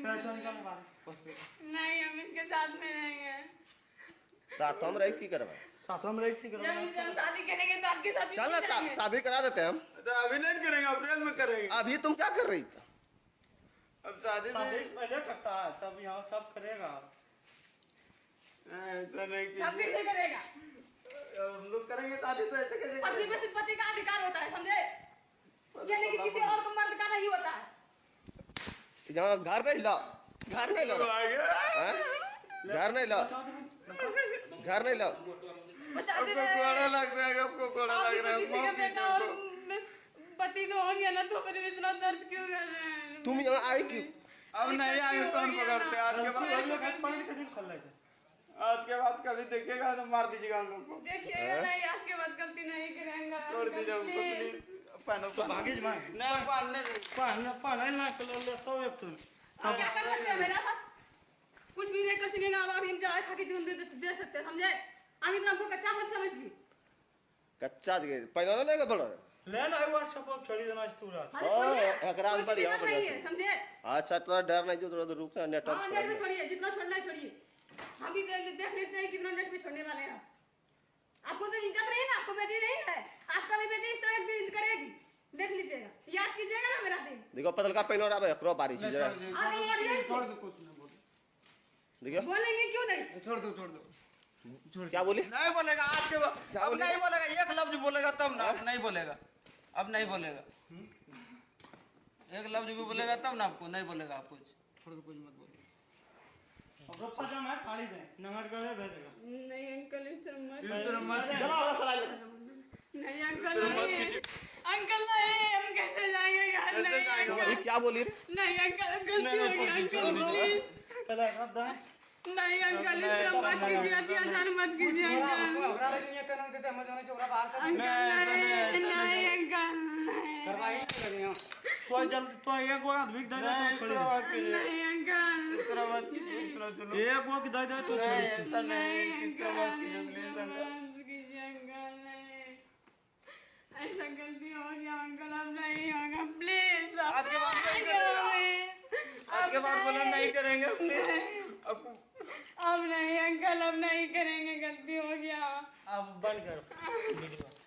नहीं हम इसके साथ में रहेंगे। साथ हम रह की करवा साथ में रह की करवा जब हम शादी करेंगे तो आपके साथ चल ना शादी करा देते हैं हम। तो अभी नहीं करेंगे, अप्रैल में करेंगे। अभी तुम क्या कर रही थी? अब शादी पहले करता है तब यहाँ सब करेगा। ऐसा नहीं सब किससे करेगा? हम लोग करेंगे शादी तो ऐसे कैसे पति पे सिर्फ पति का अधिकार होता है, समझे? ये नहीं कि किसी और को मर्द का नहीं होता है। यहाँ घर नहीं ला, घर नहीं ला, घर नहीं ला, घर नहीं ला। बचा दे कोड़ा लगता है, आपको कोड़ा लग रहा है। किसी का बेटा और पति को हो गया ना तो फिर इतना दर्द क्यों कर रहे हैं? तुम यहाँ आई क्यों? अब नहीं आगे कौन पकड़ते? आज के बाद कभी देखेगा तो मार दीजिएगा हम लोग को। देखिएगा नहीं, आज के बाद गलती नहीं करेंगे। छोड़ दीजिए हमको प्लीज। पहनो तो भागे जमा नहीं पालने दे। पाना ना कल ले तो एक तो अब क्या कर सकते हैं मेरा साथ? कुछ भी नहीं कर सकेंगे। अब आप इंतजार खा के जीवन दे सकते हैं, समझे? हम इतना हमको कच्चा मत समझिए। कच्चा पहना नहीं का बड़ा ले ना व्हाट्सएप पर छोड़ी देना आज पूरा। अरे छोड़िए, एकरा में कोई बढ़िया दिक्कत नहीं है, समझे? अच्छा थोड़ा डर नहीं जो थोड़ा रुक नेट हाँ नेट पे छोड़िए, जितना छोड़ना है छोड़िए। हम भी देख लेते हैं कितना नेट पे छोड़ने वाले हैं। आपको तो इज्जत नहीं है ना, आपको बेटी नहीं है। आपका भी बेटी इस तरह एक दिन करेगी, देख लीजिएगा, याद कीजिएगा ना मेरा दिन। देखो पतल का पहनो रहा है एकरो बारिश जरा छोड़ दो, कुछ नहीं बोलो। देखो बोलेंगे क्यों नहीं? छोड़ दो, छोड़ दो। क्या बोली? नहीं बोलेगा आज के बाद। अब नहीं बोलेगा, एक लफ्ज बोलेगा तब ना। नहीं बोलेगा, अब नहीं बोलेगा। एक लफ्ज भी बोलेगा तब ना, आपको नहीं बोलेगा। आप कुछ छोड़ दो, कुछ मत बोलो। अब पता मैं खाली दे नंबर करे भेजेगा। नहीं अंकल इस तरह मत, इस तरह मत नहीं अंकल नहीं, अंकल नहीं, हम कैसे जाएंगे घर? नहीं अंकल, क्या बोली रे? नहीं अंकल, गलती हो गई अंकल, प्लीज पहले रख दे। नहीं अंकल, इस तरह मत कीजिए, अत्याचार मत कीजिए अंकल। अंकल नहीं अंकल, तो जल्दी तो एक वो आदमी दे दे तो छोड़ दे। नहीं अंकल, इतना मत कीजिए, इतना चलो। एक वो दे दे तो छोड़ दे। ऐसा नहीं, इतना मत कीजिए प्लीज अंकल। मत कीजिए अंकल, नहीं ऐसा गलती हो गया अंकल, अब नहीं होगा प्लीज। आज के बाद नहीं करेंगे। आज के बाद बोलो नहीं करेंगे प्लीज। अब नहीं अंकल, अब नहीं करेंगे, गलती हो गया। अब बंद कर वीडियो।